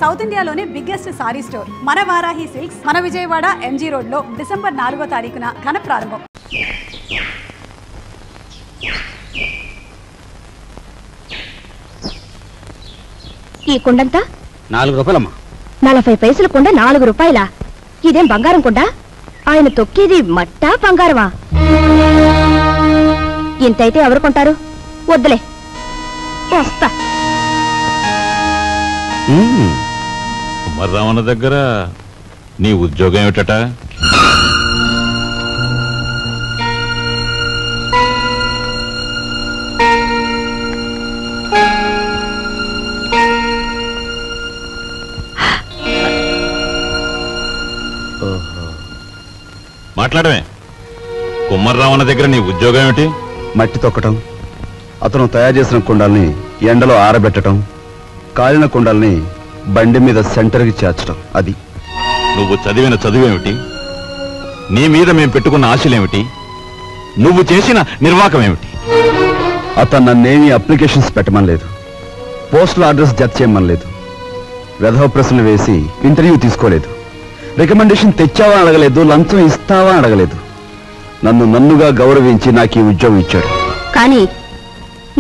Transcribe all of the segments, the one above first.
South ఇండియాలోనే biggest sorry store మన Varahi silks మన విజయవాడ ఎంజీ రోడ్ లో డిసెంబర్ 4వ తారీఖున ఘన ప్రారంభం. ఈ కుండంతా 4 రూపాయలమ్మా. 40 పైసల కుండ 4 రూపాయలా? ఇదేం బంగారం కుండ? ఆయన తొక్కేది మట్టా బంగారమా? ఇంతైతే ఎవరు కొంటారు? వద్దులే, వస్తా. కుమారరామన్న దగ్గర నీ ఉద్యోగం ఏమిటట? మాట్లాడమే. కుమారరామన్న దగ్గర నీ ఉద్యోగం ఏమిటి? మట్టి తొక్కటం, అతను తయారు చేసిన కుండల్ని ఎండలో ఆరబెట్టడం, కాలిన కుండల్ని బండి మీద సెంటర్కి చేర్చడం. అది. నువ్వు చదివిన చదువేమిటి? నీ మీద మేము పెట్టుకున్న ఆశలేమిటి? నువ్వు చేసిన నిర్వాకం ఏమిటి? అతను నన్నేమీ అప్లికేషన్స్ పెట్టమనలేదు, పోస్టల్ అడ్రస్ జత చేయమనలేదు, వెధవ ప్రశ్నలు వేసి ఇంటర్వ్యూ తీసుకోలేదు, రికమెండేషన్ తెచ్చావా అడగలేదు, లంచం ఇస్తావా అడగలేదు. నన్నుగా గౌరవించి నాకు ఈ ఉద్యోగం ఇచ్చాడు. కానీ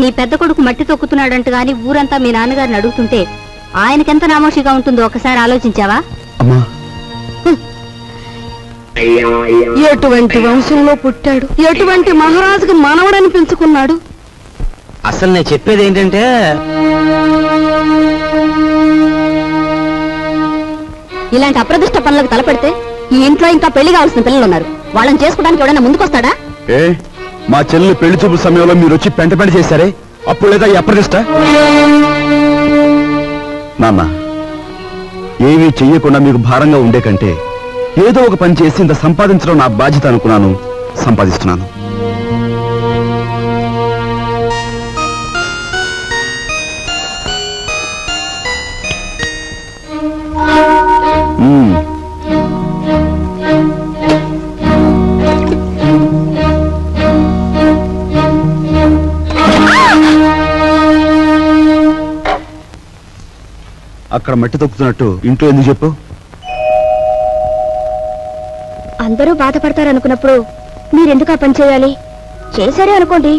నీ పెద్ద కొడుకు మట్టి తొక్కుతున్నాడంట గాని ఊరంతా మీ నాన్నగారిని అడుగుతుంటే ఆయనకెంత నామోషిగా ఉంటుందో ఒకసారి ఆలోచించావా? అమ్మా, ఎటువంటి వంశంలో పుట్టాడు, ఎటువంటి మహారాజుకు మనవడని పెంచుకున్నాడు. అసలు నేను చెప్పేది ఏంటంటే, ఇలాంటి అప్రదిష్ట పనులకు తలపెడితే ఈ ఇంట్లో ఇంకా పెళ్లి కావాల్సిన పిల్లలు ఉన్నారు. వాళ్ళని చేసుకోవడానికి ఎవడైనా ముందుకొస్తాడా? మా చెల్లెలు పెళ్లి చూపు సమయంలో మీరు వచ్చి పెంట చేశారే, అప్పుడు లేదా ఈ అప్రదిష్ట? నాన్న, ఏమీ చెయ్యకుండా మీకు భారంగా ఉండే కంటే ఏదో ఒక పని చేసి ఇంత సంపాదించడం నా బాధ్యత అనుకున్నాను, సంపాదిస్తున్నాను. అక్కడ మట్టి తొక్కుతున్నట్టు ఇంట్లో ఎందుకు చెప్పు? అందరూ బాధపడతారనుకున్నప్పుడు మీరెందుకు ఆ పని చేయాలి? చేశారే అనుకోండి,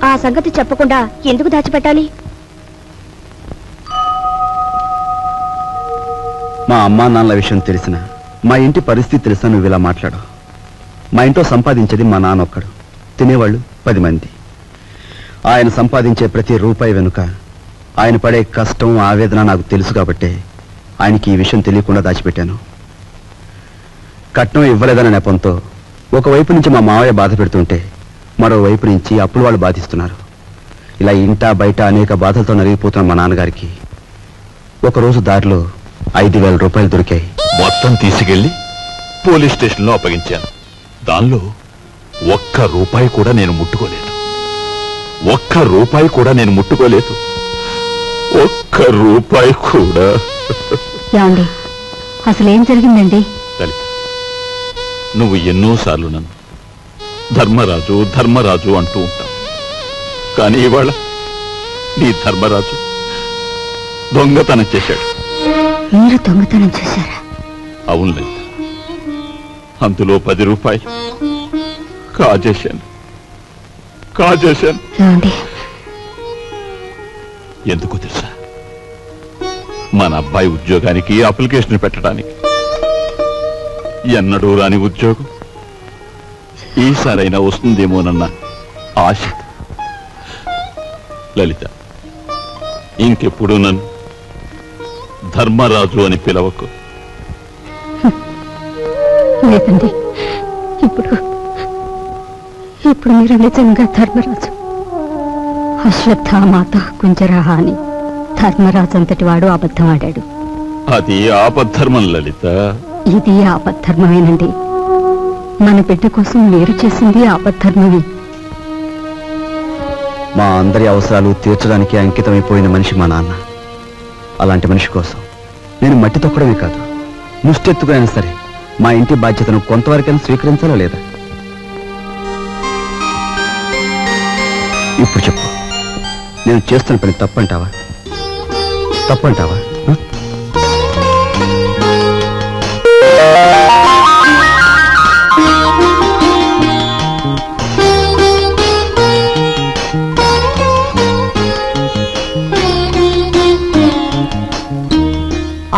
ఆ సంగతి చెప్పకుండా ఎందుకు దాచిపెట్టాలి? మా అమ్మా నాన్నల విషయం తెలిసిన, మా ఇంటి పరిస్థితి తెలిసిన నువ్వు ఇలా మాట్లాడు. మా ఇంట్లో సంపాదించేది మా నాన్న ఒక్కడు, తినేవాళ్ళు 10 మంది. ఆయన సంపాదించే ప్రతి రూపాయి వెనుక ఆయన పడే కష్టం, ఆవేదన నాకు తెలుసు కాబట్టే ఆయనకి ఈ విషయం తెలియకుండా దాచిపెట్టాను. కట్నం ఇవ్వలేదన్న నెపంతో ఒకవైపు నుంచి మా మావయ్య బాధ పెడుతుంటే మరోవైపు నుంచి అప్పులు వాళ్ళు బాధిస్తున్నారు. ఇలా ఇంటా బయట అనేక బాధలతో నలిగిపోతున్న మా నాన్నగారికి ఒకరోజు దారిలో 5,000 రూపాయలు దొరికాయి. మొత్తం తీసుకెళ్లి పోలీస్ స్టేషన్లో అప్పగించాను. దానిలో 1 రూపాయి కూడా నేను ముట్టుకోలేదు. 1 రూపాయి కూడా నేను ముట్టుకోలేదు. 1 రూపాయి కూడా. ఏమండి, అసలేం జరిగిందండి? లలిత, నువ్వు ఎన్నోసార్లు నన్ను ధర్మరాజు ధర్మరాజు అంటూ ఉంటావు. కానీ ఇవాళ నీ ధర్మరాజు దొంగతనం చేశాడు. మీరు దొంగతనం చేశారా? అవును లలిత, అందులో 10 రూపాయలు కాజేశాను. ఎందుకు తెలుసా? మన అబ్బాయి ఉద్యోగానికి అప్లికేషన్ పెట్టడానికి. ఎన్నడూ రాని ఉద్యోగం ఈసారైనా వస్తుందేమోనన్న ఆశ. లలిత, ఇంకెప్పుడు నన్ను ధర్మరాజు అని పిలవకు. లేదండి, ఇప్పుడు మీరు నిజంగా ధర్మరాజు. అశ్వత్థామాత కుంజరహ అని ధర్మరాజు అంతటి వాడు అబద్ధం ఆడాడు. అది ఆపద్ధర్మం లలిత. ఇది ఆపద్ధర్మమేనండి. మన బిడ్డ కోసం మీరు చేసింది ఆపద్ధర్మమే. మా అందరి అవసరాలు తీర్చడానికి అంకితమైపోయిన మనిషి మా నాన్న. అలాంటి మనిషి కోసం నేను మట్టి తొక్కడమే కాదు, ముష్టెత్తుకైనా సరే మా ఇంటి బాధ్యతను కొంతవరకైనా స్వీకరించాలా లేదా? ఇప్పుడు చెప్పు, నేను చేస్తున్న పని తప్పంటావా?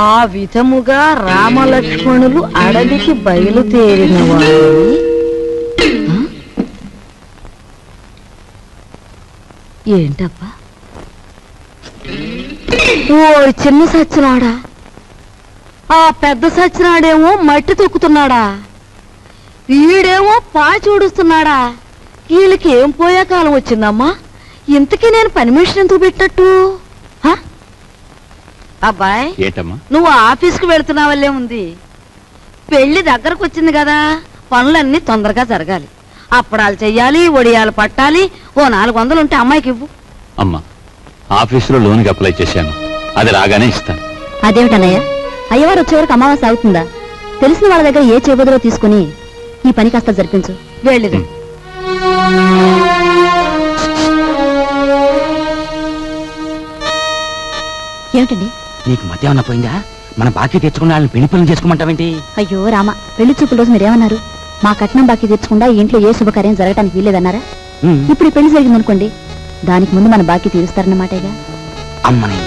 ఆ విధముగా రామలక్ష్మణులు అడవికి బయలుదేరిన వారు. ఏంటబ్బా? ఓ చిన్న సచ్చినాడా, ఆ పెద్ద సచ్చినాడేమో మట్టి తొక్కుతున్నాడా, వీడేమో పాచి ఊడుస్తున్నాడా. వీళ్ళకి ఏం పోయే కాలం వచ్చిందమ్మా? ఇంతకీ నేను పని మనిషిని ఎందుకు పెట్టట్టు? అబ్బాయి, ఏంటమ్మా? నువ్వు ఆఫీస్కి వెళుతున్నావల్లే ఉంది. పెళ్లి దగ్గరకు వచ్చింది కదా, పనులన్నీ తొందరగా జరగాలి. అప్పడాలు చెయ్యాలి, ఒడియాలు పట్టాలి. ఓ 400 ఉంటే అమ్మాయికి ఇవ్వు. అమ్మా, ఆఫీసులో లోన్కి అప్లై చేశాను, అది రాగానే ఇస్తాను. అదేమిటన్నయ్య, అయ్యవారు వచ్చే వరకు అమావాస్య అవుతుందా? తెలిసిన వాళ్ళ దగ్గర ఏ చేబదులో తీసుకుని ఈ పని కాస్త జరిపించు. వెళ్ళిరా. ఏమిటండి? నీకు మధ్య ఏమన్నా పోయిందా? మన బాకీ తెచ్చుకున్న వాళ్ళని పెళ్లి పనులు చేసుకోమంటావేంటి? అయ్యో రామ, పెళ్లి చూపుల రోజు మీరేమన్నారు? మా కట్నం బాకీ తీర్చకుండా ఇంట్లో ఏ శుభకార్యం జరగటానికి వీల్లేదన్నారా? ఇప్పుడు ఈ పెళ్లి జరిగిందనుకోండి, దానికి ముందు మన బాకీ తీరుస్తారన్నమాటేగా. అమ్మని,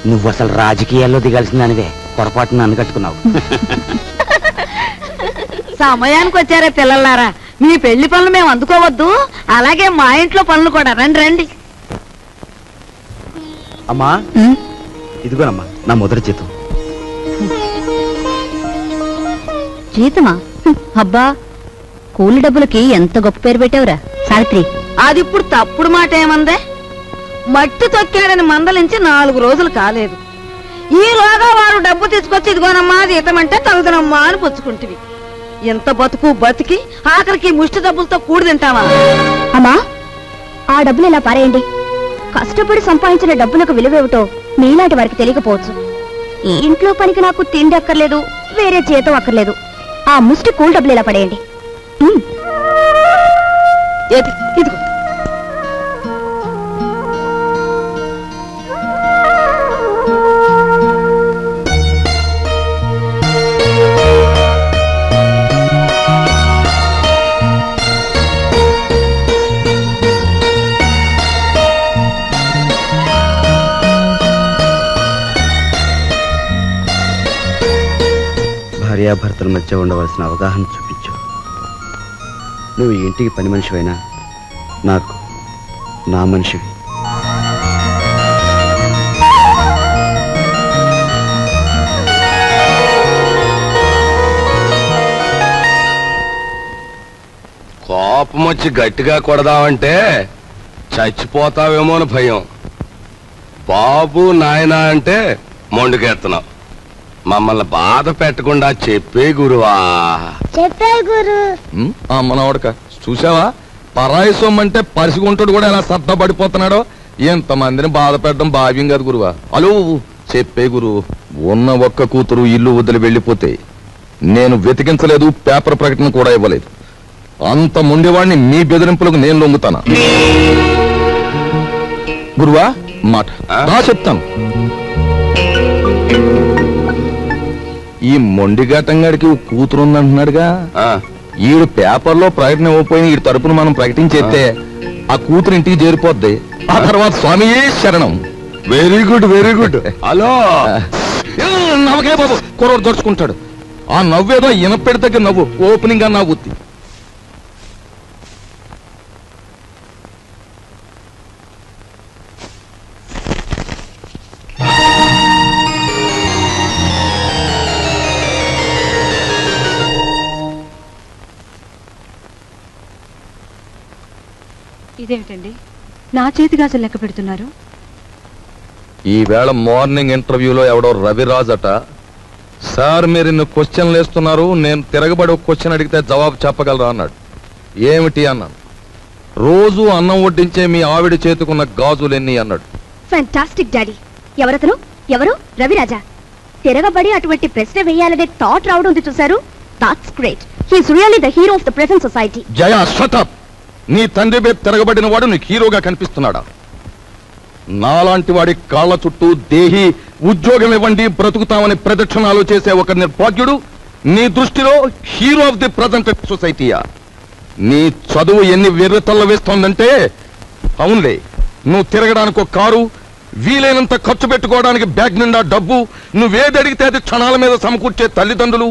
నువ్వు అసలు రాజకీయాల్లో దిగాల్సిన దానివే, పొరపాటున నన్ను కట్టుకున్నావు. సమయానికి వచ్చారా పిల్లలారా? మీ పెళ్లి పనులు మేము అందుకోవద్దు, అలాగే మా ఇంట్లో పనులు కూడా. రండి రండి. అమ్మా, ఇదిగోనమ్మా నా మొదటి జీతం. జీతమా? అబ్బా, కూలి డబ్బులకి ఎంత గొప్ప పేరు పెట్టావురా సావిత్రి. అది ఇప్పుడు తప్పుడు మాట ఏమందే? మట్టి తొక్కాడని మందలించి 4 రోజులు కాలేదు. ఈలోగా వారు డబ్బు తీసుకొచ్చి ఇదిగోనమ్మా జీతం అంటే తగుదనమ్మా అని పుచ్చుకుంటివి. ఎంత బతుకు బతికి ఆఖరికి ముష్టి డబ్బులతో కూడి తింటావా? అమ్మా, ఆ డబ్బులు ఇలా పారేయండి. కష్టపడి సంపాదించిన డబ్బులకు విలువేమిటో మీలాంటి వారికి తెలియకపోవచ్చు. ఈ ఇంట్లో పనికి నాకు తిండి అక్కర్లేదు, వేరే జీతం అక్కర్లేదు. ఆ ముష్టి కూల్ డబ్బులు ఇలా పడేయండి. ఇదిగో. భార్యాభర్తల మధ్య ఉండవలసిన అవగాహన చూపించు. నువ్వు ఈ ఇంటికి పని మనిషివైనా నాకు నా మనిషివి. కోపం వచ్చి గట్టిగా కొడదామంటే చచ్చిపోతావేమో అని భయం. బాబు నాయనా అంటే మొండుకెత్తనావు. మమ్మల్ని బాధ పెట్టకుండా చెప్పే గురువా. చెప్పే గురు. మనవడక చూసావా, పరాయి సొమ్మంటే పరిసిగుంటాడు కూడా ఎలా సర్దపడిపోతున్నాడో. ఎంతమందిని బాధ పెట్టడం భావ్యం కాదు గురువా. అలో చెప్పే గురు, ఉన్న ఒక్క కూతురు ఇల్లు వదిలి వెళ్ళిపోతే నేను వెతికించలేదు, పేపర్ ప్రకటన కూడా ఇవ్వలేదు. అంత ముండేవాడిని మీ బెదిరింపులకు నేను లొంగుతానా? గురువా మాట రా చెప్తాను. ఈ మొండిఘాటంగాడికి కూతురు ఉందంటున్నాడుగా, ఈడు పేపర్లో ప్రకటన ఇవ్వకపోయిన ఈ తరపున మనం ప్రకటించేస్తే ఆ కూతురు ఇంటికి చేరిపోద్ది. ఆ తర్వాత స్వామియే శరణం. Very good very good. Hello నమ్మకే బాబు కుర్రోడు దొరుచుకుంటాడు. ఆ నవ్వేదో ఇనపెడి దగ్గర నవ్వు, ఓపెనింగ్ గా నవ్వుద్ది. ఇదేమిటండి, నా చేతి గాజులు లెక్క పెడుతున్నారు? ఈవేళ మార్నింగ్ ఇంటర్వ్యూలో ఎవడో రవిరాజ్ అట, సార్ మీరు ఇన్ని క్వశ్చన్లు వేస్తున్నారు, నేను తిరగబడి ఒక క్వశ్చన్ అడిగితే జవాబు చెప్పగలరా అన్నాడు. ఏమిటి అన్నాను. రోజు అన్నం వడ్డించే మీ ఆవిడ చేతుకున్న గాజులు ఎన్ని అన్నాడు. Fantastic daddy. ఎవరతను? ఎవరు? రవిరాజా. తిరగబడి అటువంటి ప్రశ్న వేయాలనే థాట్ రావడం ఉంది చూశారు. That's great. He's really the hero of the present society. Jaya shut up. నీ తండ్రి మీద తిరగబడిన వాడు నీకు హీరోగా కనిపిస్తున్నాడా? నాలాంటి వాడి కాళ్ల చుట్టూ దేహి ఉద్యోగం ఇవ్వండి బ్రతుకుతామని ప్రదక్షిణాలు చేసే ఒక నిర్భాగ్యుడు నీ దృష్టిలో హీరో ఆఫ్ ది ప్రజెంట్ సొసైటీయా? నీ చదువు ఎన్ని వెర్రతల్ల వేస్తోందంటే, అవునులే, నువ్వు తిరగడానికి ఒక కారు, వీలైనంత ఖర్చు పెట్టుకోవడానికి బ్యాగ్ నిండా డబ్బు, నువ్వేది అడిగితే అది క్షణాల మీద సమకూర్చే తల్లిదండ్రులు,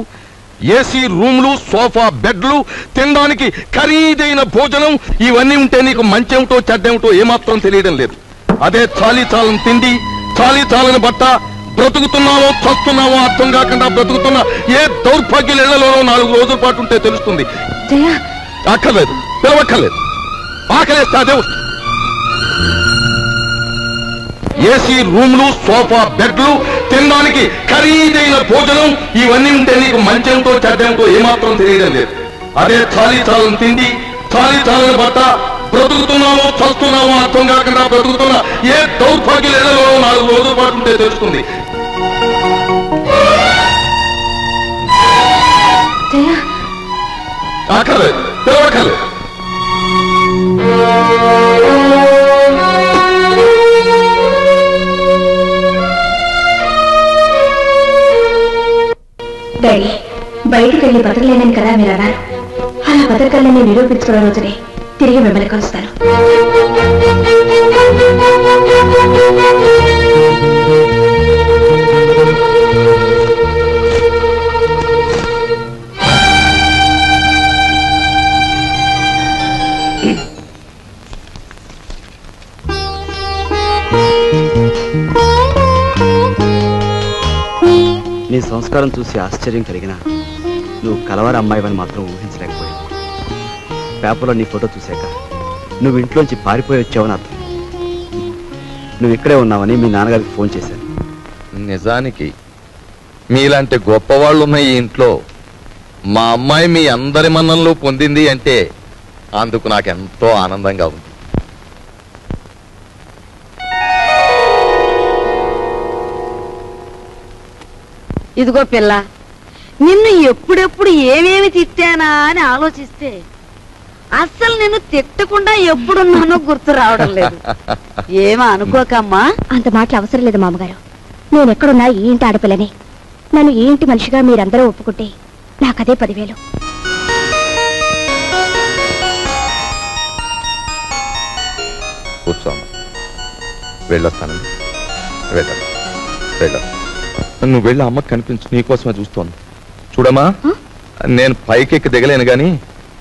ఏసీ రూమ్లు, సోఫా బెడ్లు, తినడానికి ఖరీదైన భోజనం, ఇవన్నీ ఉంటే నీకు మంచేమిటో చెడ్డేమిటో ఏమాత్రం తెలియడం లేదు. అదే చాలీ చాలని తిండి, చాలీ చాలని బట్ట, బ్రతుకుతున్నావో చస్తున్నావో అర్థం కాకుండా బ్రతుకుతున్న ఏ దౌర్భాగ్యుల ఇళ్లలోనో 4 రోజుల పాటు ఉంటే తెలుస్తుంది. అక్కర్లేదు, పిలవక్కర్లేదు. ఆకలేస్తే అదే వస్తుంది. ఏసీ రూమ్లు, సోఫా బెడ్లు, తినడానికి ఖరీదైన భోజనం, ఇవన్నీ ఉంటే నీకు మంచేమిటో చెడ్డేమిటో ఏమాత్రం తెలియడం లేదు. అదే చాలీ చాలని తిండి, చాలీ చాలని బట్ట, బ్రతుకుతున్నావో చస్తున్నావో అర్థం కాకుండా బ్రతుకుతున్న ఏ దౌర్భాగ్యుల ఇళ్లలోనో 4 రోజుల పాటు ఉంటే తెలుస్తుంది. అక్కర్లేదు, పిలవక్కర్లేదు. డాడీ, బయటికి వెళ్ళి బతకలేనని కదా మీరు అన్నారు. అలా బతకలేని నిరూపించుకున్న రోజునే తిరిగి మిమ్మల్ని కలుస్తాను. నీ సంస్కారం చూసి ఆశ్చర్యం కలిగినా నువ్వు కలవారి అమ్మాయివని మాత్రం ఊహించలేకపోయావు. పేపర్లో నీ ఫోటో చూశాక నువ్వు ఇంట్లోంచి పారిపోయి వచ్చావని అర్థం. నువ్వు ఇక్కడే ఉన్నావని మీ నాన్నగారికి ఫోన్ చేశాను. నిజానికి మీలాంటి గొప్పవాళ్ళు ఉన్న ఈ ఇంట్లో మా అమ్మాయి మీ అందరి మన్ననలు పొందింది అంటే అందుకు నాకెంతో ఆనందంగా ఉంది. ఇదిగో పిల్ల, నిన్ను ఎప్పుడెప్పుడు ఏమేమి తిట్టానా అని ఆలోచిస్తే అస్సలు నిన్ను తిట్టకుండా ఎప్పుడున్నానో గుర్తు రావడం లేదు. ఏమో అనుకోకమ్మా. అంత మాటలు అవసరం లేదు మామగారు. నేను ఎక్కడున్నా ఈ ఇంటి ఆడపిల్లని. నన్ను ఈ ఇంటి మనిషిగా మీరందరూ ఒప్పుకుంటే నాకదే 10,000. కూర్చోమ్మా, వెళ్ళొస్తానండి. వెళ్ళ నువ్వు వెళ్ళి అమ్మకి కనిపించు, నీకోసమే చూస్తోంది. చూడమ్మా, నేను పైకెక్కి దిగలేను గాని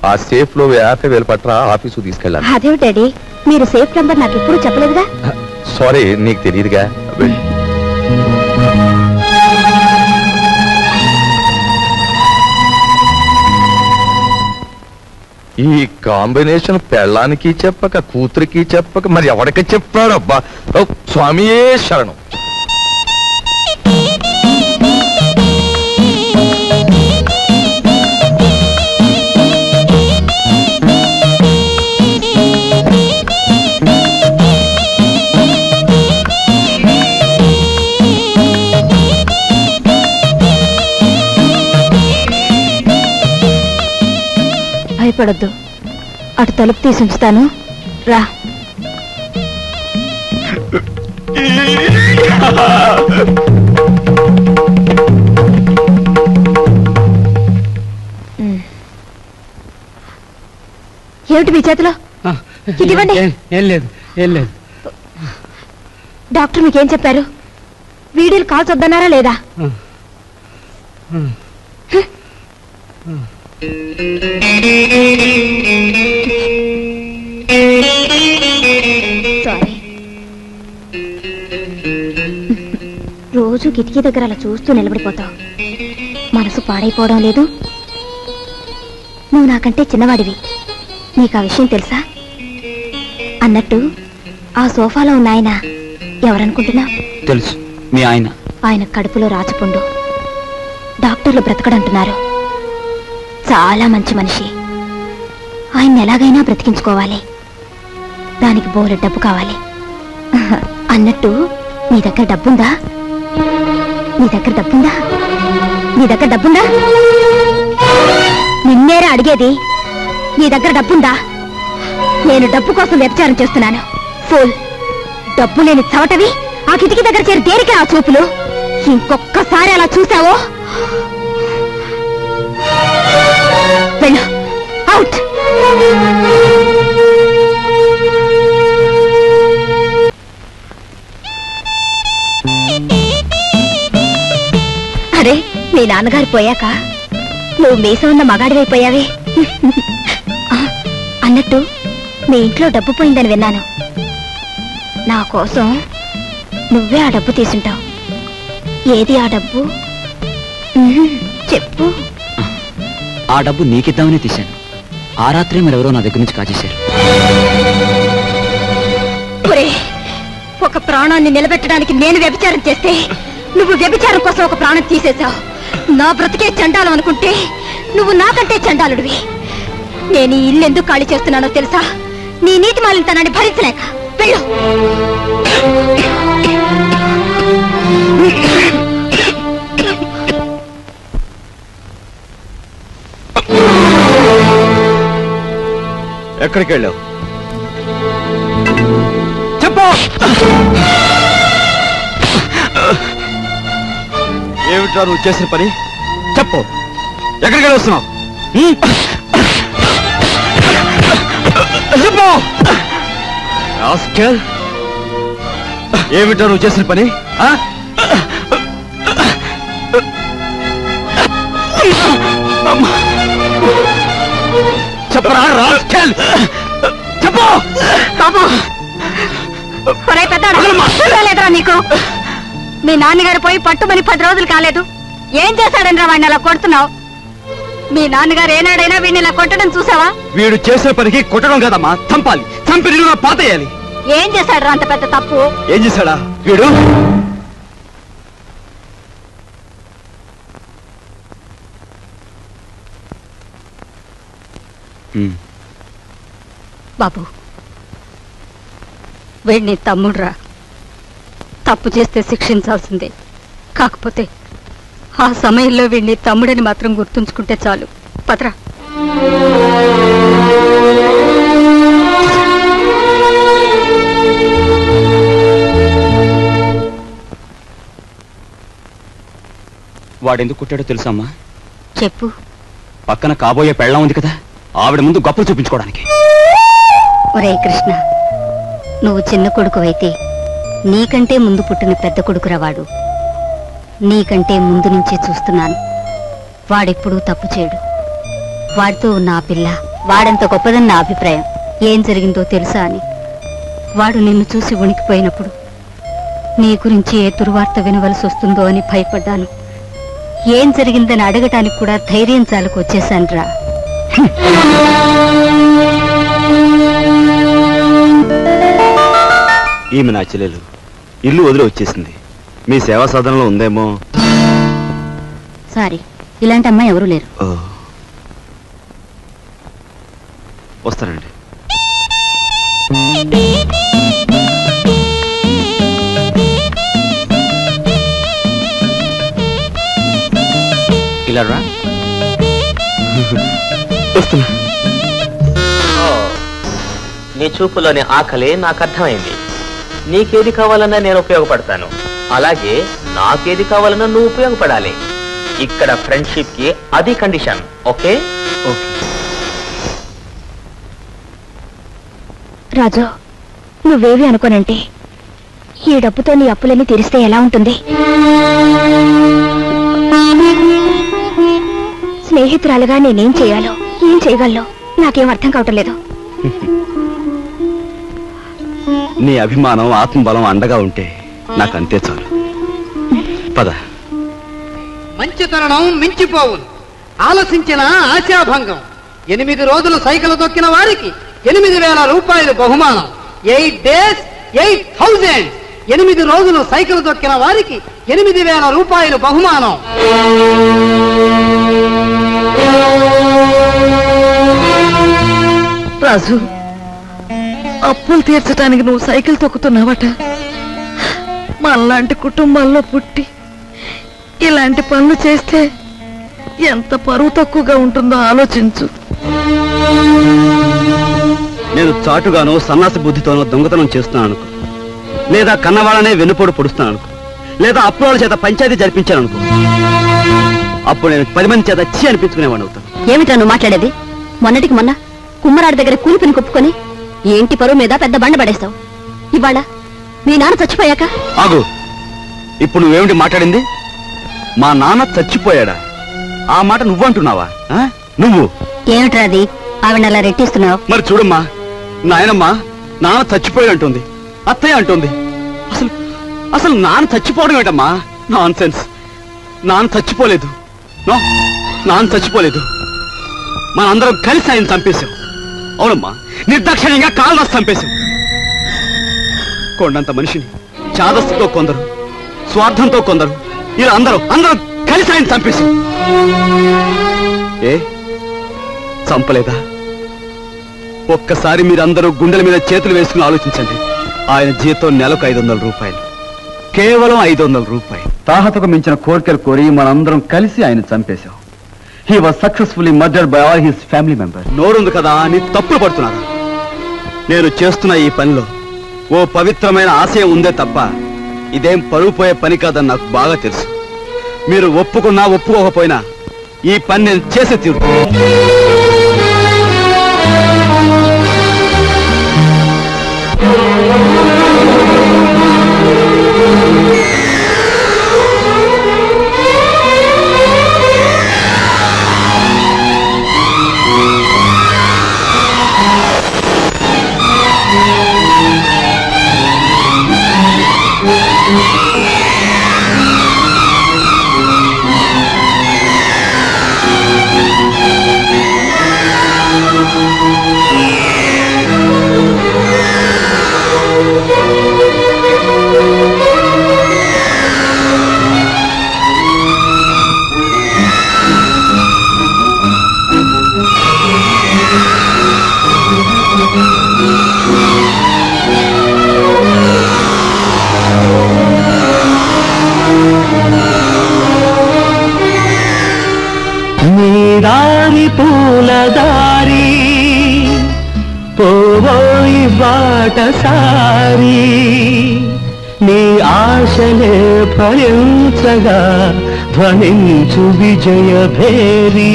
ఆ సేఫ్ లో 50,000 పట్ల ఆఫీసు తీసుకెళ్ళాలి. అదే డాడీ, మీరు సేఫ్ నంబర్ నాకు ఎప్పుడు చెప్పలేదుగా. సారీ, నీకు తెలియదుగా. వెళ్ళి ఈ కాంబినేషన్ పెళ్ళానికి చెప్పక కూతురికి చెప్పక మరి ఎవరికి చెప్పాడు? అబ్బా, స్వామియే శరణం. భయపడొద్దు, అటు తలుపు తీసి ఉంచుతాను, రా. ఏమిటి మీ చేతిలో? ఇవ్వండి. ఏం లేదు. డాక్టర్ మీకేం చెప్పారు? వీడియోలు కాల్స్ వద్దన్నారా లేదా? సారీ. రోజు కిటికీ దగ్గర అలా చూస్తూ నిలబడిపోతావు. మనసు పాడైపోవడం లేదు? నువ్వు నాకంటే చిన్నవాడివి, నీకు ఆ విషయం తెలుసా? అన్నట్టు ఆ సోఫాలో ఉన్న ఆయన ఎవరనుకుంటున్నావు? తెలుసు, మీ ఆయన. ఆయన కడుపులో రాచపుండు. డాక్టర్లు బ్రతకడంటున్నారు. చాలా మంచి మనిషి. ఆయన ఎలాగైనా బ్రతికించుకోవాలి. దానికి బోలె డబ్బు కావాలి. అన్నట్టు నీ దగ్గర డబ్బుందా? నిన్నేరా అడిగేది. నీ దగ్గర డబ్బుందా? నేను డబ్బు కోసం వ్యభిచారం చేస్తున్నాను. ఫుల్ డబ్బు లేని చవటవి ఆ కిటికీ దగ్గర చేరి దేనికి ఆ చూపులు? ఇంకొక్కసారి అలా చూసావో వెళ్ళు, అవుట్. అరే మీ నాన్నగారు పోయాక నువ్వు మీసం ఉన్న మగాడివైపోయావే. అన్నట్టు మీ ఇంట్లో డబ్బు పోయిందని విన్నాను. నా కోసం నువ్వే ఆ డబ్బు తీసుంటావు. ఏది ఆ డబ్బు? చెప్పు. ఆ డబ్బు నీకిద్దామని తీశాను. ఆ రాత్రి మరెవరో నా దగ్గర నుంచి కాజేశారు. ఒక ప్రాణాన్ని నిలబెట్టడానికి నేను వ్యభిచారం చేస్తే నువ్వు వ్యభిచారం కోసం ఒక ప్రాణం తీసేశావు. నా బ్రతికే చండాలం అనుకుంటే నువ్వు నాకంటే చండాలుడివి. నేను ఈ ఇల్లు ఎందుకు ఖాళీ చేస్తున్నానో తెలుసా? నీ నీతి మాలినతనాన్ని భరించలేక. వెళ్ళు. ఎక్కడికి వెళ్ళావు? చెప్పు. ఏమిట్రా నువ్వు చేసిన పని? చెప్పు. ఎక్కడికి వెళ్ళి వస్తున్నావు? చెప్పు. ఏమిట్రా నువ్వు చేసిన పని? చెప్పరా రాస్కెల్. చెప్పు. బాబు లేదురా నీకు? మీ నాన్నగారు పోయి పట్టుమని 10 రోజులు కాలేదు. ఏం చేశాడని రా వాడిని అలా కొడుతున్నావు? మీ నాన్నగారు ఏనాడైనా వీడిని ఇలా కొట్టడం చూసావా? వీడు చేసిన పనికి కొట్టడం కాదమ్మా, చంపాలి. చంపి నిన్ను పాతేయాలి. ఏం చేశాడు రా అంత పెద్ద తప్పు? ఏం చేశాడా వీడు? బాబు వీడిని తమ్ముడురా. తప్పు చేస్తే శిక్షించాల్సిందే. కాకపోతే ఆ సమయంలో వీడిని తమ్ముడని మాత్రం గుర్తుంచుకుంటే చాలు. పత్రా. వాడెందుకు కొట్టాడో తెలుసా అమ్మా? చెప్పు. పక్కన కాబోయే పెళ్ళం ఉంది కదా, ఆవిడ ముందు గొప్పలు చూపించుకోవడానికి. ఒరే కృష్ణ, నువ్వు చిన్న కొడుకువైతే నీకంటే ముందు పుట్టిన పెద్ద కొడుకురా వాడు. నీకంటే ముందు నుంచే చూస్తున్నాను. వాడెప్పుడూ తప్పు చేయడు. వాడితో ఉన్న ఆ పిల్ల వాడంత గొప్పదని నా అభిప్రాయం. ఏం జరిగిందో తెలుసా అని. వాడు నిన్ను చూసి వణికిపోయినప్పుడు నీ గురించి ఏ దుర్వార్త వినవలసి వస్తుందో అని భయపడ్డాను. ఏం జరిగిందని అడగటానికి కూడా ధైర్యం చాలకు వచ్చేశానురా. ఈమె నా చెల్లెలు. ఇల్లు వదిలి వచ్చేసింది. మీ సేవా సాధనలో ఉందేమో. సారీ, ఇలాంటి అమ్మాయి ఎవరూ లేరు. వస్తానండి. ఇలా రా. వస్తున్నా. నీ చూపులోని ఆకలి నాకు అర్థమైంది. నీకేది కావాలన్నా నేను ఉపయోగపడతాను. అలాగే నాకేది కావాలన్నా నువ్వు ఉపయోగపడాలి. ఇక్కడ ఫ్రెండ్షిప్ కి అది కండిషన్. ఓకే? రాజు, నువ్వేవి అనుకోనంటే ఈ డబ్బుతో నీ అప్పులన్నీ తీరిస్తే ఎలా ఉంటుంది? స్నేహితురాలుగా నేనేం చేయాలో, ఏం చేయగలను నాకేం అర్థం కావటం లేదు. నీ అభిమానం, ఆత్మబలం అండగా ఉంటే నాకు అంతే చాలు. పద. మంచి తరుణం మించిపోవును. ఆలోచించిన ఆశాభంగం. 8 రోజులు సైకిల్ తొక్కిన వారికి 8,000 రూపాయలు బహుమానం. 8 days 8,000. 8 రోజులు సైకిల్ తొక్కిన వారికి 8,000 రూపాయలు బహుమానం. రాజు, అప్పులు తీర్చడానికి నువ్వు సైకిల్ తొక్కుతున్నావట. మనలాంటి కుటుంబాల్లో పుట్టి ఇలాంటి పనులు చేస్తే ఎంత పరువు తక్కువగా ఉంటుందో ఆలోచించు. నేను చాటుగానో సన్నాసి బుద్ధితోనో దొంగతనం చేస్తున్నాను అనుకో, లేదా కన్నవాళ్ళనే వెన్నుపోటు పొడుస్తున్నాను అనుకో, లేదా అప్పుల చేత పంచాయతీ జరిపించాను అనుకో, అప్పుడు నేను 10 మంది చేత చీ అనిపించుకునేవాడు అవుతాను. ఏమిట్రా నువ్వు మాట్లాడేది? మొన్నటికి మొన్న కుమ్మరాడి దగ్గర కూలిపిని కొప్పుకొని ఈ ఇంటి పరువు మీద పెద్ద బండ పడేస్తావు. ఇవాళ మీ నాన్న చచ్చిపోయాక ఆగు. ఇప్పుడు నువ్వేమిటి మాట్లాడింది? మా నాన్న చచ్చిపోయాడా? ఆ మాట నువ్వంటున్నావా? నువ్వు ఏమిట్రా అది ఆవిడ అలా రెట్టిస్తున్నావు? మరి చూడమ్మా, నాయనమ్మా నాన్న చచ్చిపోయాడు అంటుంది, అత్తయ్య అంటుంది. అసలు అసలు నాన్న చచ్చిపోవడం ఏంటమ్మా? Non sense. నాన్న చచ్చిపోలేదు. నాన్న చచ్చిపోలేదు. మనందరం కలిసి ఆయన చంపేశాం. అవునమ్మా, నిర్దాక్షిణ్యంగా కాలు రాసి చంపేశాం. కొండంత మనిషిని చాదస్తుతో కొందరు, స్వార్థంతో కొందరు, ఇలా అందరం కలిసి ఆయన చంపేశాం. ఏ చంపలేదా? ఒక్కసారి మీరందరూ గుండెల మీద చేతులు వేసుకుని ఆలోచించండి. ఆయన జీతం నెలకు 500 రూపాయలు, కేవలం 500 రూపాయలు. తాహతకు మించిన కోరికలు కోరి మనందరం కలిసి ఆయన చంపేశాం. He was successfully murdered by all his family members. నోరుంది కదా అని తప్పులు పడుతున్నారు. నేను చేస్తున్న ఈ పనిలో ఓ పవిత్రమైన ఆశయం ఉందే తప్ప ఇదేం పరువు పోయే పని కాదని నాకు బాగా తెలుసు. మీరు ఒప్పుకున్నా ఒప్పుకోకపోయినా ఈ పని నేను చేసే తీరు. దారి పూలదారి పోవోయి బాటసారి నీ ఆశలే ఫలించగా ధ్వనించు విజయ భేరీ.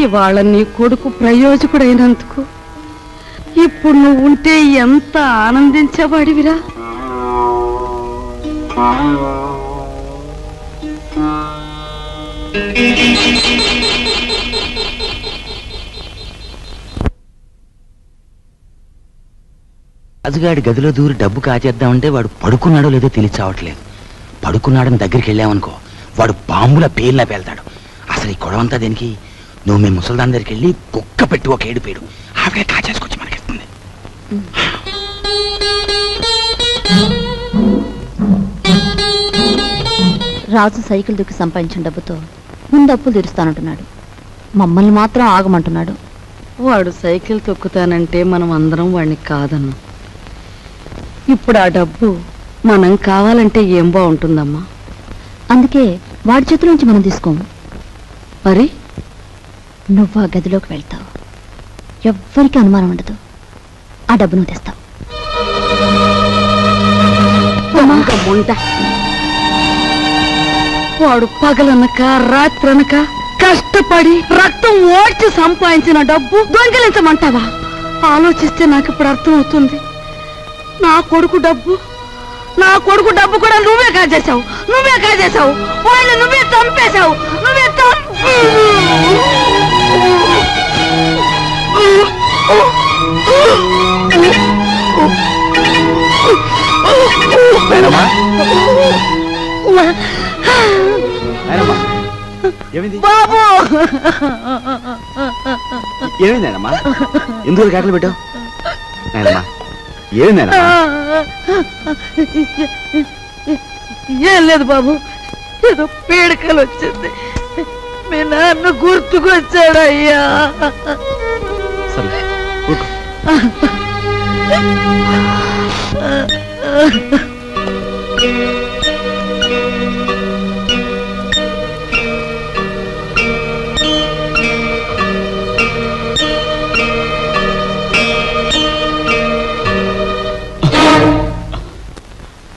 ఇవాళ నీ కొడుకు ప్రయోజకుడైనందుకు ఇప్పుడు నువ్వు ఉంటే ఎంత ఆనందించేవాడివిరా. రాజుగాడి గదిలో దూరి డబ్బు కాచేద్దామంటే వాడు పడుకున్నాడో లేదో తెలియచావట్లేదు. పడుకున్నాడని దగ్గరికి వెళ్ళామనుకో వాడు బాంబుల పేర్లా పేల్తాడు. అసలు ఈ గొడవంతా దేనికి? నువ్వు మీ ముసల్దాన్ దగ్గరికి వెళ్ళి కుక్క పెట్టి ఒక ఏడుపేడు, ఆవిడే కాచేసుకొచ్చి మనకిస్తుంది. రాజు సైకిల్ దుక్కి సంపాదించిన డబ్బుతో ముందు అప్పులు తీరుస్తానంటున్నాడు. మమ్మల్ని మాత్రం ఆగమంటున్నాడు. వాడు సైకిల్ తొక్కుతానంటే మనం అందరం వాడిని కాదన్నాం. ఇప్పుడు ఆ డబ్బు మనం కావాలంటే ఏం బాగుంటుందమ్మా? అందుకే వాడి చేతిలోంచి మనం తీసుకోము. మరి నువ్వు ఆ గదిలోకి వెళ్తావు, ఎవ్వరికి అనుమానం ఉండదు. ఆ డబ్బు నువ్వు తెస్తావు. వాడు పగలనక రాత్రనక కష్టపడి రక్తం ఓడ్చి సంపాదించిన డబ్బు దొంగిలించమంటావా? ఆలోచిస్తే నాకు ఇప్పుడు అర్థం అవుతుంది. నా కొడుకు డబ్బు కూడా నువ్వే కాజేశావు. వాళ్ళని నువ్వే చంపేశావు. బాబు ఏమైందేనమ్మా? ఎందుకు కేకలు పెట్టావు? ఏం లేదు బాబు, ఏదో పీడకలు వచ్చింది. మీ నాన్న గుర్తుకొచ్చాడయ్యా.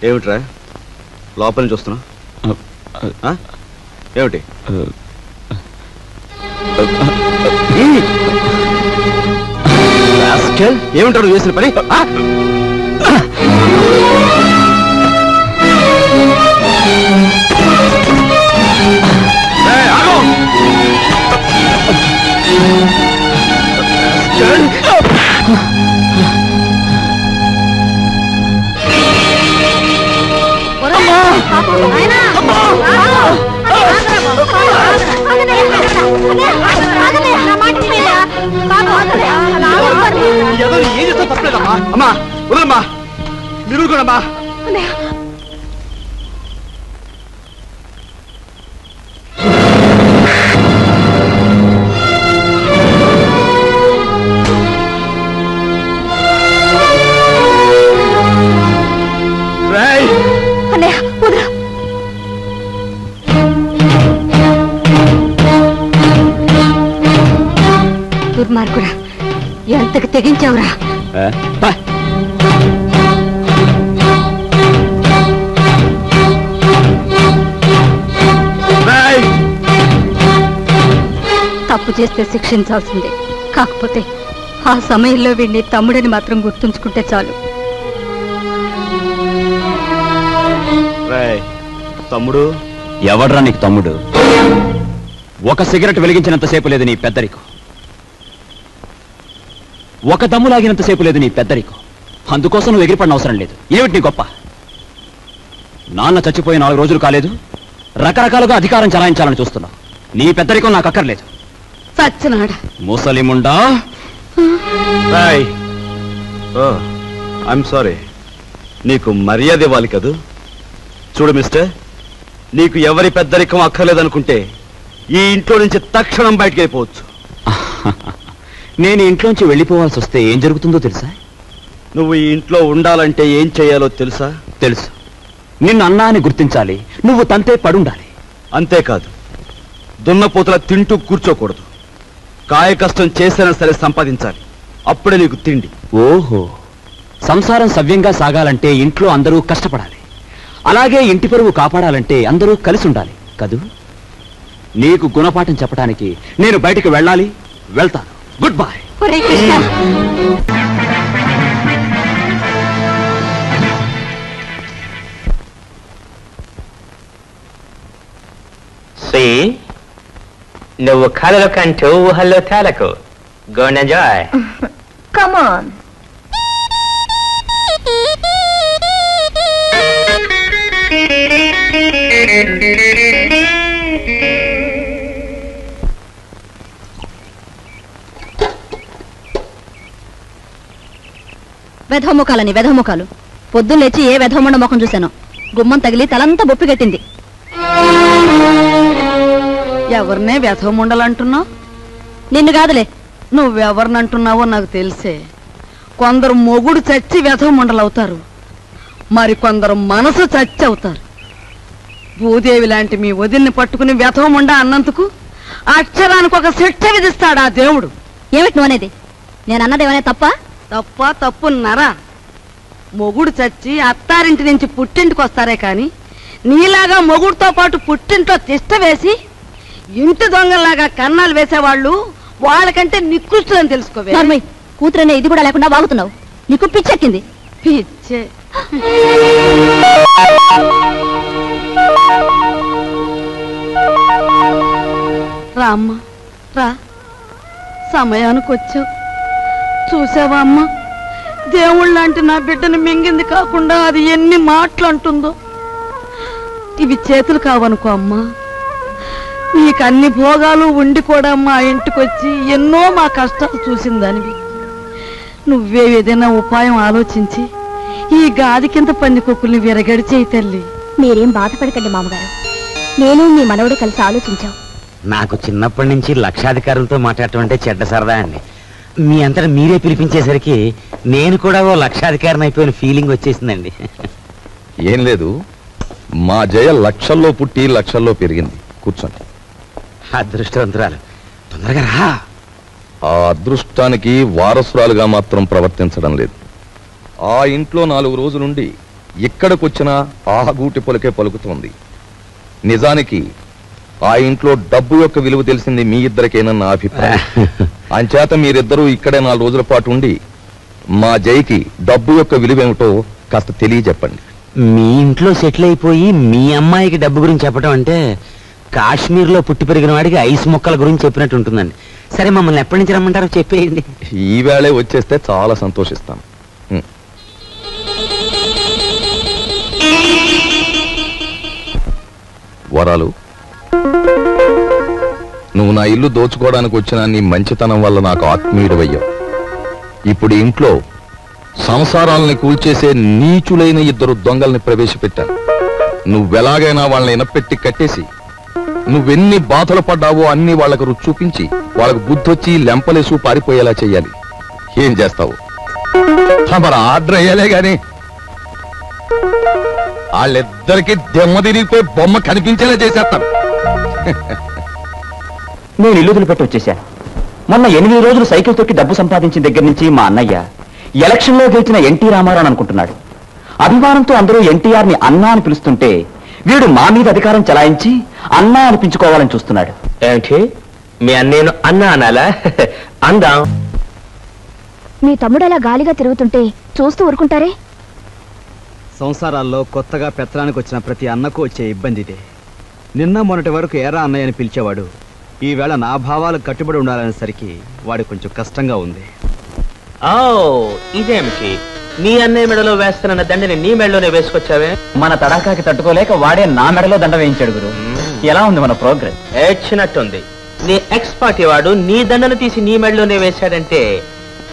ఏమిట్రా లోపల నుంచి వస్తున్నా? ఏమిటి? ఏమిటాడు చేసిన పని? ఏం చేస్తా తప్పలేదమ్మా. అమ్మా వదలమ్మా, మీరు కూడా అమ్మా. దుర్మార్గుడా, ఎంతకు తెగించావురా? తప్పు చేస్తే శిక్షించాల్సిందే. కాకపోతే ఆ సమయంలో వీడిని తమ్ముడని మాత్రం గుర్తుంచుకుంటే చాలు. తమ్ముడు ఎవడ్రా నీకు తమ్ముడు? ఒక సిగరెట్ వెలిగించినంతసేపు లేదు నీ పెద్దరికం, ఒక దమ్ము లాగినంతసేపు లేదు నీ పెద్దరికం. అందుకోసం నువ్వు ఎగిరిపడిన అవసరం లేదు. ఏమిటి నీ గొప్ప? నాన్న చచ్చిపోయి 4 రోజులు కాలేదు, రకరకాలుగా అధికారం చలాయించాలని చూస్తున్నావు. నీ పెద్దరికం నాకు అక్కర్లేదు. సచ్చినాడా ముసలిముండా. ఐఎమ్ సారీ, నీకు మర్యాద ఇవ్వాలి కదూ. చూడు మిస్టర్, నీకు ఎవరి పెద్దరికం అక్కర్లేదనుకుంటే ఈ ఇంట్లో నుంచి తక్షణం బయటకు వెళ్ళిపోవచ్చు. నేను ఇంట్లోంచి వెళ్ళిపోవాల్సి వస్తే ఏం జరుగుతుందో తెలుసా? నువ్వు ఈ ఇంట్లో ఉండాలంటే ఏం చేయాలో తెలుసా? తెలుసు. నిన్ను అన్నా అని గుర్తించాలి, నువ్వు తంతే పడుండాలి. అంతేకాదు, దున్నపోతుల తింటూ కూర్చోకూడదు. కాయ కష్టం చేసినా సరే సంపాదించాలి, అప్పుడే నీకు తిండి. ఓహో, సంసారం సవ్యంగా సాగాలంటే ఇంట్లో అందరూ కష్టపడాలి, అలాగే ఇంటి పరువు కాపాడాలంటే అందరూ కలిసి ఉండాలి కదూ. నీకు గుణపాఠం చెప్పడానికి నేను బయటికి వెళ్ళాలి, వెళ్తాను. Good bye. నువ్వు కళలు కంటూ ఊహల్లో తేలకు. Go and enjoy. Come on. వెధముఖాలని వెధముఖాలు. పొద్దున్న లేచి ఏ వెధముండ ముఖం చూశాను. గుమ్మం తగిలి తలంతా బొప్పి కట్టింది. ఎవరినే వ్యథముండలంటున్నావు? నిన్ను కాదులే. నువ్వెవరినంటున్నావో నాకు తెలిసే. కొందరు మొగుడు చచ్చి వ్యథముండలవుతారు, మరి కొందరు మనసు చచ్చి అవుతారు. భూదేవి లాంటి మీ వదిన్ని పట్టుకుని వ్యథముండ అన్నందుకు అక్షరానికి ఒక శిక్ష విధిస్తాడు ఆ దేవుడు. ఏమిటి నువ్వు అనేది? నేను అన్నదేమనే తప్ప? తప్ప తప్పున్నారా? మొగుడు చచ్చి అత్తారింటి నుంచి పుట్టింటికి వస్తారే కాని నీలాగా మొగుడుతో పాటు పుట్టింట్లో తిష్ట వేసి ఇంటి దొంగల్లాగా కన్నాలు వేసేవాళ్ళు వాళ్ళకంటే నికృష్టులని తెలుసుకోవే. కూతురనే ఇది కూడా లేకుండా వాగుతున్నావు. నీకు పిచ్చెక్కింది. పిచ్చే. రామ్మ రా, సమయానికి వచ్చావు. చూసావా అమ్మ, దేవుళ్ళంటే నా బిడ్డని మింగింది కాకుండా అది ఎన్ని మాటలు అంటుందో. ఇవి చేతులు కావనుకో అమ్మా, నీకు అన్ని భోగాలు ఉండి కూడా మా ఇంటికొచ్చి ఎన్నో మా కష్టాలు చూసిందానివి. నువ్వే ఏదైనా ఉపాయం ఆలోచించి ఈ గాది కింద పందికొక్కుల్ని విరగడి చేయి తల్లి. మీరేం బాధపడకండి మామగారు, నేను మీ మనవడు కలిసి ఆలోచించాం. నాకు చిన్నప్పటి నుంచి లక్షాధికారులతో మాట్లాడటం అంటే చెడ్డ సరదా అండి. మీ అంతటా మీరే పిలిపించేసరికి నేను కూడా ఓ లక్షాధికారిని అయిపోయిన ఫీలింగ్ వచ్చేసిందండి. ఏం లేదు, మా జయ లక్షల్లో పుట్టి లక్షల్లో పెరిగింది. కూర్చోండి. అదృష్టవంతురాలు, తొందరగా రా. ఆ అదృష్టానికి వారసురాలుగా మాత్రం ప్రవర్తించడం లేదు. ఆ ఇంట్లో 4 రోజులుండి ఇక్కడికొచ్చినా ఆ గూటి పలుకే పలుకుతోంది. నిజానికి ఆ ఇంట్లో డబ్బు యొక్క విలువ తెలిసింది మీ ఇద్దరికేనన్న నా అభిప్రాయం. అంచేత మీరిద్దరూ ఇక్కడే 4 రోజుల పాటు ఉండి మా జైకి డబ్బు యొక్క విలువేమిటో కాస్త తెలియజెప్పండి. మీ ఇంట్లో సెటిల్ అయిపోయి మీ అమ్మాయికి డబ్బు గురించి చెప్పడం అంటే కాశ్మీర్లో పుట్టి పెరిగిన వాడికి ఐస్ మొక్కల గురించి చెప్పినట్టు ఉంటుందండి. సరే, మమ్మల్ని ఎప్పటి నుంచి రమ్మంటారో చెప్పేయండి. ఈవేళే వచ్చేస్తే చాలా సంతోషిస్తాను. వరాలు, నువ్వు నా ఇల్లు దోచుకోవడానికి వచ్చిన నీ మంచితనం వల్ల నాకు ఆత్మీయుడవయ్యావు. ఇప్పుడు ఇంట్లో సంసారాలని కూల్చేసే నీచులైన 2 దొంగల్ని ప్రవేశపెట్టాను. నువ్వెలాగైనా వాళ్ళని ఇనపెట్టి కట్టేసి నువ్వెన్ని బాధలు పడ్డావో అన్ని వాళ్లకు రుచి చూపించి వాళ్ళకు బుద్ధొచ్చి లెంపలేసు పారిపోయేలా చెయ్యాలి. ఏం చేస్తావు? మరి ఆర్డర్ అయ్యాలే గాని వాళ్ళిద్దరికి దెమ్మ తిరిగిపోయి బొమ్మ కనిపించేలా చేసేస్తాను. నేను ఇల్లు వదిలిపెట్టి వచ్చేశాను. మొన్న 8 రోజులు సైకిల్ తొక్కి డబ్బు సంపాదించిన దగ్గర నుంచి మా అన్నయ్య ఎలక్షన్లో గెలిచిన ఎన్టీ రామారావు అనుకుంటున్నాడు. అభిమానంతో అందరూ ఎన్టీఆర్ ని అన్నా అని పిలుస్తుంటే వీడు మా మీద అధికారం చలాయించి అన్నా అనిపించుకోవాలని చూస్తున్నాడు. ఏంటి, మీ అన్నేను అన్నా అనాలా? అందాం. మీ తమ్ముడు అలా గాలిగా తిరుగుతుంటే చూస్తూ ఊరుకుంటారే? సంసారాల్లో కొత్తగా పెత్తనానికి వచ్చిన ప్రతి అన్నకు వచ్చే ఇబ్బంది ఇదే. నిన్న మొన్నటి వరకు ఏరా అన్నయ్య అని పిలిచేవాడు. ఈవేళ నా భావాలు కట్టుబడి ఉండాలనేసరికి వాడు కొంచెం కష్టంగా ఉంది. ఓ, ఇదేమిటి, నీ అన్నయ్య మెడలో వేస్తున్న దండని నీ మెడలోనే వేసుకొచ్చావే? మన తడాకాకి తట్టుకోలేక వాడే నా మెడలో దండ వేయించాడు గురు. ఎలా ఉంది మన ప్రోగ్రెస్? ఏడ్చినట్టుంది. నీ ఎక్స్పర్ట్ వాడు నీ దండను తీసి నీ మెడలోనే వేశాడంటే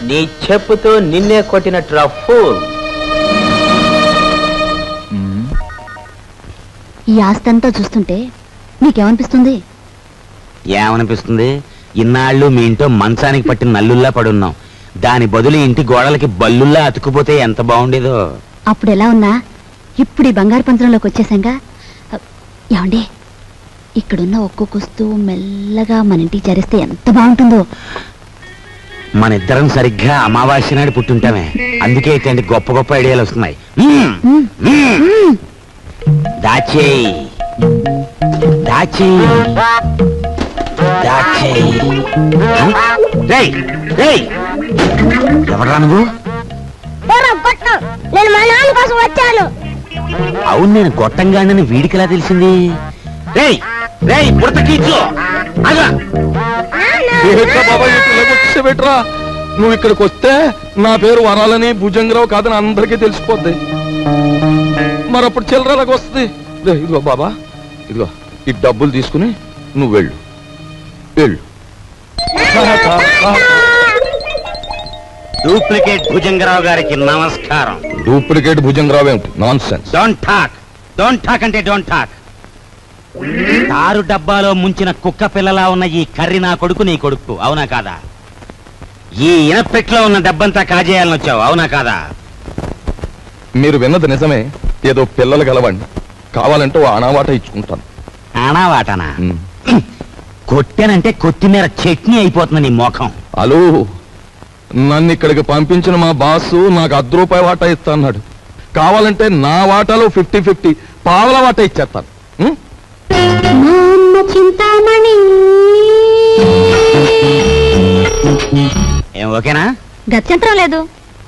నీ చెప్పుతో నిన్నే కొట్టినట్టు ఫూల్. ఈ ఆస్తంతా చూస్తుంటే నీకేమనిపిస్తుంది? ఏమనిపిస్తుంది? ఇన్నాళ్ళు మీ ఇంట్లో మంచానికి పట్టిన నల్లుల్లా పడున్నాం. దాని బదులు ఇంటి గోడలకి బల్లుల్లా అతుకుపోతే ఎంత బాగుండేదో. అప్పుడు ఎలా ఉన్నా ఇప్పుడు ఈ బంగారు పంచంలోకి వచ్చేసాంగా. ఏమండి, ఇక్కడున్న ఒక్కొక్క వస్తువు మెల్లగా మన ఇంటికి చేరిస్తే ఎంత బాగుంటుందో. మన ఇద్దరం సరిగ్గా అమావాస్య నాడు పుట్టుంటామే. అందుకే ఇట్లాంటి గొప్ప గొప్ప ఐడియాలు వస్తున్నాయి. దాచేయి దాచేయి దాచేయి. ఎవరా నువ్వు? నేను మా నాన్న కోసం వచ్చాను. అవును, నేను గొట్టంగానని వీడికిలా తెలిసింది? రేయ్ రేయ్ పుడతకీచు, వచ్చేబెట్రా. నువ్వు ఇక్కడికి వస్తే నా పేరు వరాలని భుజంగరావు కాదని అందరికీ తెలిసిపోద్ది. మరప్పుడు చిల్లరలాగా వస్తుంది. ఇదిగో బాబా, ఇదిగో ఈ డబ్బులు తీసుకుని నువ్వు వెళ్ళు వెళ్ళు. డూప్లికేట్ భుజంగరావు గారికి నమస్కారం. డూప్లికేట్ భుజంగరావు ఏమిటి? Non sense. డోంట్ టాక్ అంటే డోంట్ టాక్. తారు డబ్బాలో ముంచిన కుక్క పిల్లలా ఉన్న ఈ కర్రి నా కొడుకు, నీ కొడుకు, అవునా కాదా? ఈ ఇనపెట్లో ఉన్న డబ్బంతా కాజేయాలని వచ్చావు, అవునా కాదా? మీరు విన్నది నిజమే. ఏదో పిల్లలు గలవండి, కావాలంటే ఓ అనావాట ఇచ్చుకుంటాను. అనావాటనా? కొట్టానంటే కొత్తిమీర చట్నీ అయిపోతుంది నీ మోఖం. హలో, నన్ను ఇక్కడికి పంపించిన మా బాసు నాకు ₹10 వాటా ఇస్తా అన్నాడు. కావాలంటే నా వాటాలో 50-50 పావల వాటా ఇచ్చేస్తాను. చింతామణి ఏం ఓకేనా? గత్యంతరం లేదు.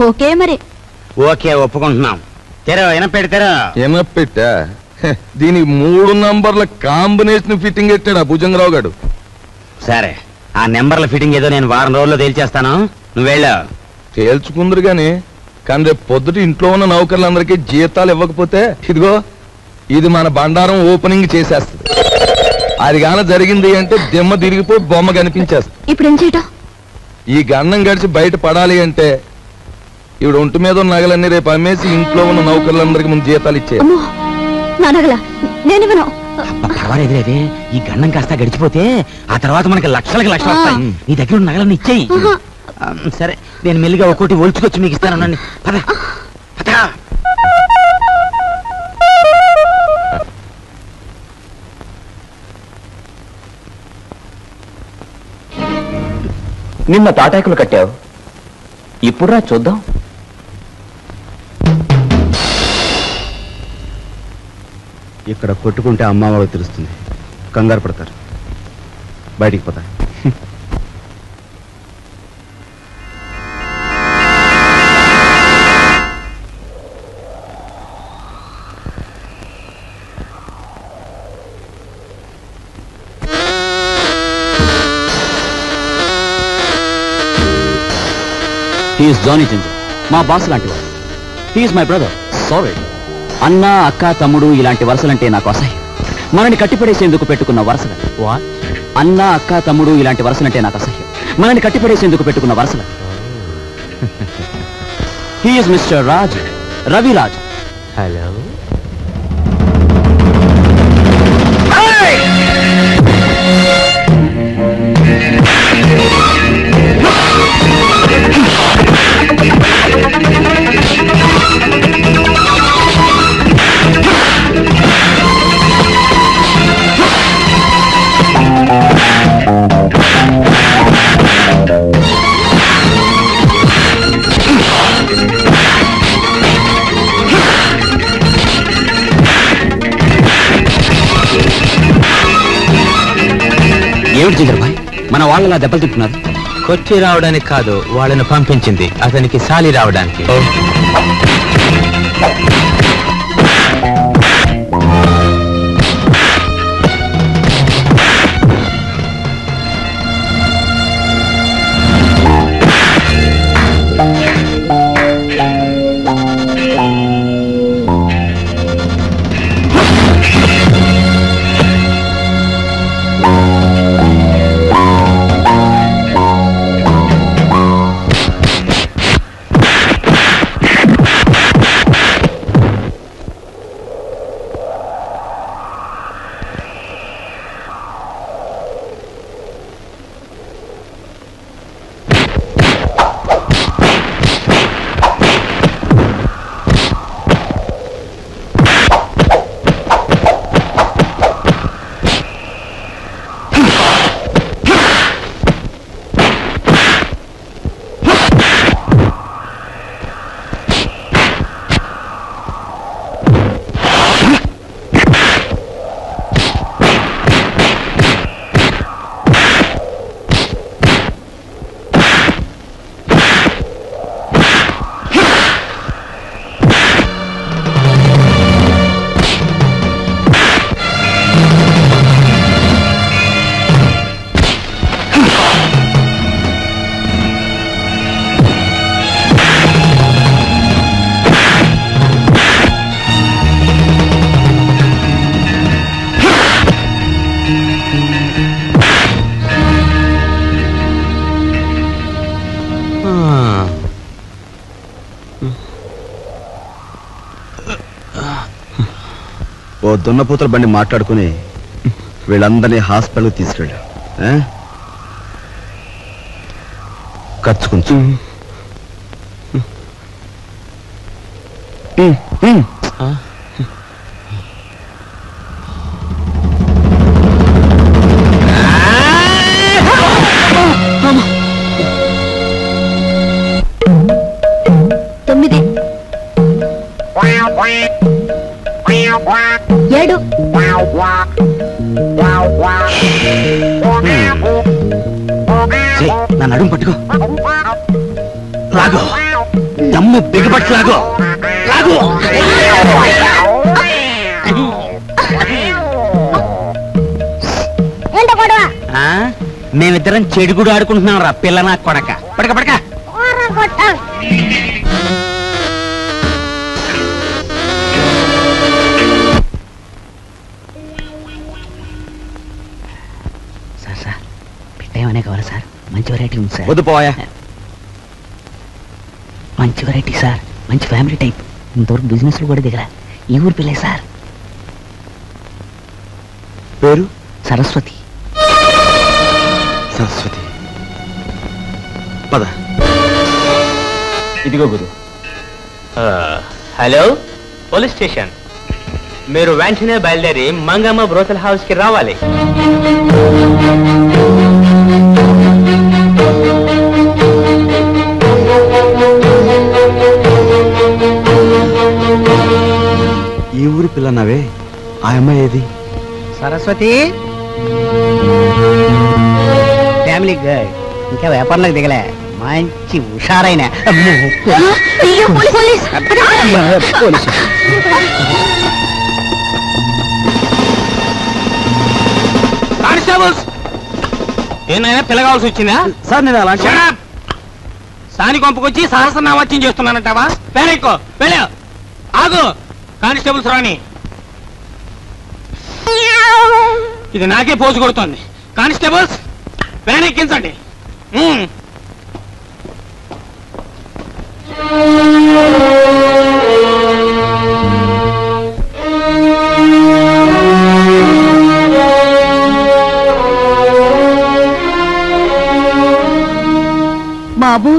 ఓకే మరి. ఓకే, ఒప్పుకుంటున్నాం. తెరో ఎనపెడతారో. ఎనపెట్టా? దీనికి 3 నంబర్ల కాంబినేషన్ ఫిట్టింగ్ పెట్టాడు ఆ భుజంగరావు గారు. సరే, ఆ నెంబర్ల ఫిట్టింగ్ ఏదో నేను వారం రోజుల్లో తేల్చేస్తాను, నువ్వు వెళ్ళా. తేల్చుకుందరు గాని కానీ రేపు పొద్దుట ఇంట్లో ఉన్న నౌకర్లందరికీ జీతాలు ఇవ్వకపోతే ఇదిగో ఇది మన బండారం ఓపెనింగ్ చేసేస్తుంది. అది గాన జరిగింది అంటే దిమ్మ తిరిగిపోయి బొమ్మ కనిపించేస్తుంది. ఇప్పుడు ఏం చేయటం? ఈ గన్నం గడిచి బయట పడాలి అంటే ఇప్పుడు ఒంటి మీద ఉన్న నగలన్నీ రేపు అమ్మేసి ఇంట్లో ఉన్న నౌకర్లందరికీ ముందు జీతాలు ఇచ్చే. పర్వాలేదులేదే, ఈ గన్నం కాస్త గడిచిపోతే ఆ తర్వాత మనకి లక్షలకి లక్షలు వస్తాయి. నీ దగ్గర ఉన్న నగలన్నీ ఇచ్చేయి. సరే నేను మెల్లిగా ఒక్కోటి ఒలుచుకొచ్చి మీకు ఇస్తాను. పద పద. నిన్న తాటాకులు కట్టావు, ఇప్పుడురా చూద్దాం. ఇక్కడ కొట్టుకుంటే అమ్మ వాళ్ళకి తెలుస్తుంది, కంగారు పడతారు, బయటికి పోతారు. హీఈస్ జానీ జింజర్, మా బాస్ లాంటి వాడు. He's my brother. సారీ. అన్న, అక్క, తమ్ముడు ఇలాంటి వరుసలంటే నాకు అసహ్యం. మనని కట్టిపడేసేందుకు పెట్టుకున్న వరుసలు. అన్న, అక్క, తమ్ముడు ఇలాంటి వరుసలంటే నాకు అసహ్యం. మనని కట్టిపడేసేందుకు పెట్టుకున్న వరుసలు. He's mister Raj, Raviraj. Hello. ఏమిటి జిగర్ భాయ్, మన వాళ్ళలా దెబ్బలు తింటున్నారు? కొచ్చి రావడానికి కాదు, వాళ్ళని పంపించింది అతనికి సాలి రావడానికి. ఓ దున్నపోతుల బండి మాట్లాడుకుని వీళ్ళందరినీ హాస్పిటల్కి తీసుకెళ్ళాం. ఖర్చు కొంచెం. తొమ్మిది, 7, నా నడుము పట్టుకో, లాగో, దమ్ము బిగపట్టు, లాగో లాగో. మేమిద్దరం చెడుగుడు ఆడుకుంటున్నాం రా పిల్ల నా కొడక. పడక పడక. సార్ సార్ పెట్టేమనే కావాలి సార్? మంచి వెరైటీ ఉంది సార్. వద్దు పోయా. మంచి వెరైటీ సార్, మంచి ఫ్యామిలీ టైప్. ఇంతవరకు బిజినెస్ కూడా దిగరా. ఈ ఊరు పిల్లే సార్. పేరు సరస్వతి. సరస్వతి. పద. ఇదిగో గురు. Hello, police station. మీరు వెంటనే బయలుదేరి మంగమ్మ బ్రోతల్ హౌస్ కి రావాలి. ఈ ఊరి పిల్లన్నావే, ఆ అమ్మాయి ఏది? సరస్వతి ఫ్యామిలీ గర్ల్, ఇంకా వ్యాపారంలోకి దిగలే, మంచి హుషారైన కానిస్టేబుల్స్, ఏనాయనా పిల్లగాల్సి వచ్చిందా? సార్ నేను అలా సాని కొంపకొచ్చి సహస్రనామాచ్యం చేస్తున్నానంటావా? పేరెక్కో వెళ్ళా. ఆగు కానిస్టేబుల్స్ రాని. ఇది నాకే పోజు కొడుతోంది. కానిస్టేబుల్స్ వ్యాన్ ఎక్కించండి. బాబు,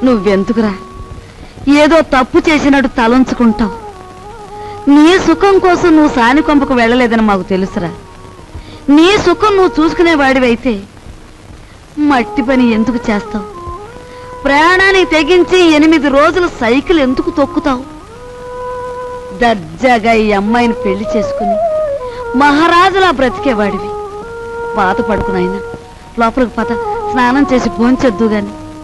నువ్వెందుకురా ఏదో తప్పు చేసినట్టు తలంచుకుంటావు? నీ సుఖం కోసం నువ్వు సాని కొంపకు వెళ్ళలేదని మాకు తెలుసురా. నీ సుఖం నువ్వు చూసుకునేవాడివైతే మట్టి పని ఎందుకు చేస్తావు? ప్రయాణాన్ని తెగించి 8 రోజులు సైకిల్ ఎందుకు తొక్కుతావు? దర్జాగా ఈ అమ్మాయిని పెళ్లి చేసుకుని మహారాజులా బ్రతికేవాడివి. బాధపడుకునైనా లోపలికి పద, స్నానం చేసి భోంచొద్దు గాని.